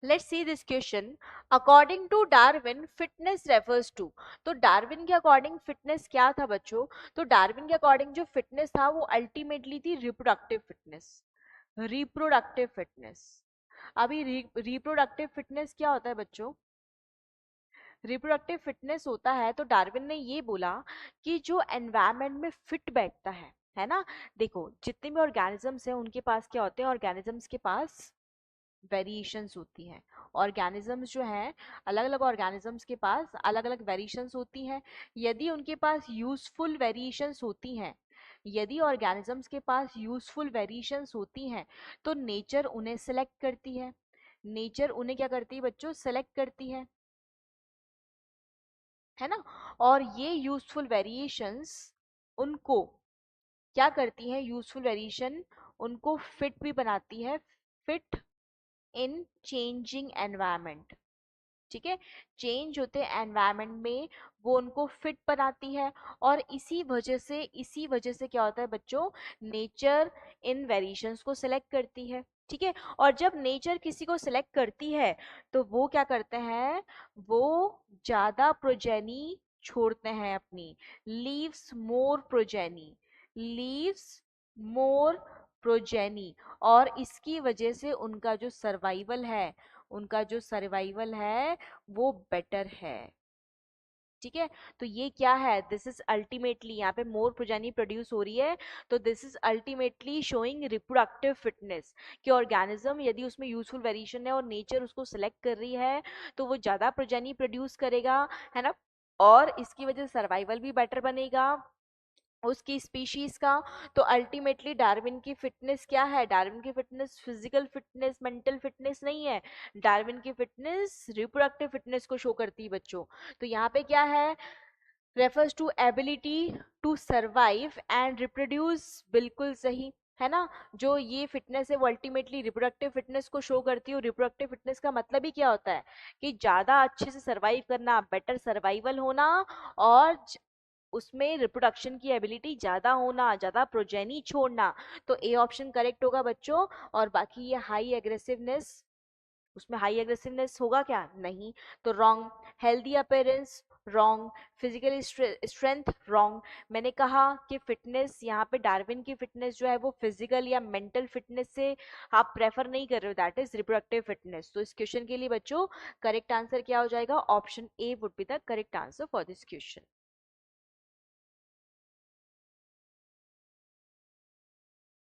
Let's see this question. According to Darwin fitness refers to. तो Darwin के according fitness क्या था बच्चों? तो डार्विन के अकॉर्डिंग जो फिटनेस था वो अल्टीमेटली थी रिप्रोडक्टिव फिटनेस। Reproductive fitness. अभी रिप्रोडक्टिव फिटनेस क्या होता है बच्चों? रिप्रोडक्टिव फिटनेस होता है, तो डार्विन ने ये बोला कि जो एनवायरनमेंट में फिट बैठता है ना। देखो जितने भी ऑर्गेनिजम्स हैं उनके पास क्या होते हैं, ऑर्गेनिजम्स के पास वेरिएशंस होती हैं। ऑर्गेनिजम्स जो हैं, अलग अलग ऑर्गेनिजम्स के पास अलग अलग वेरिएशंस होती हैं। यदि उनके पास यूजफुल वेरिएशंस होती हैं, यदि ऑर्गेनिजम्स के पास यूजफुल वेरिएशंस होती हैं, तो नेचर उन्हें सेलेक्ट करती है। नेचर उन्हें क्या करती है बच्चों? सेलेक्ट करती है ना। और ये यूजफुल वेरिएशंस उनको क्या करती हैं? यूजफुल वेरिएशन उनको फिट भी बनाती है, फिट इन चेंजिंग एनवायरनमेंट। ठीक है, चेंज होते एनवायरनमेंट में वो उनको फिट बनाती है। और इसी वजह से क्या होता है बच्चों? नेचर इन वेरिएशंस को सिलेक्ट करती है। ठीक है, और जब नेचर किसी को सिलेक्ट करती है तो वो क्या करते हैं? वो ज्यादा प्रोजेनी छोड़ते हैं अपनी। लीव्स मोर प्रोजेनी, लीव्स मोर प्रोजेनी। और इसकी वजह से उनका जो सर्वाइवल है वो बेटर है। ठीक है, तो ये क्या है? दिस इज अल्टीमेटली, यहाँ पे मोर प्रोजेनी प्रोड्यूस हो रही है, तो this is ultimately showing reproductive fitness. कि ऑर्गेनिज्म यदि उसमें यूजफुल वेरिएशन है और नेचर उसको सेलेक्ट कर रही है, तो वो ज्यादा प्रोजेनी प्रोड्यूस करेगा, है ना। और इसकी वजह से सर्वाइवल भी बेटर बनेगा उसकी स्पीशीज का। तो अल्टीमेटली डार्विन की फिटनेस क्या है? डार्विन की fitness physical fitness, mental fitness नहीं है। डार्विन की फिटनेस रिप्रोडक्टिव फिटनेस को शो करती है बच्चों। तो यहाँ पे क्या है? Refers to ability to survive and reproduce. बिल्कुल सही, है ना। जो ये फिटनेस है वो अल्टीमेटली रिप्रोडक्टिव फिटनेस को शो करती है। और रिप्रोडक्टिव फिटनेस का मतलब ही क्या होता है? कि ज्यादा अच्छे से सरवाइव करना, बेटर सर्वाइवल होना, और उसमें रिप्रोडक्शन की एबिलिटी ज्यादा होना, ज्यादा प्रोजेनी छोड़ना। तो ए ऑप्शन करेक्ट होगा बच्चों। और बाकी ये हाई एग्रेसिवनेस, उसमें हाई एग्रेसिवनेस होगा क्या? नहीं। तो wrong. Healthy appearance wrong. Physical strength wrong. मैंने कहा कि फिटनेस यहाँ पे डार्विन की फिटनेस जो है वो फिजिकल या मेंटल फिटनेस से आप प्रेफर नहीं कर रहे हो, दैट इज रिप्रोडक्टिव फिटनेस। तो इस क्वेश्चन के लिए बच्चों करेक्ट आंसर क्या हो जाएगा? Option A would be the correct answer for this question.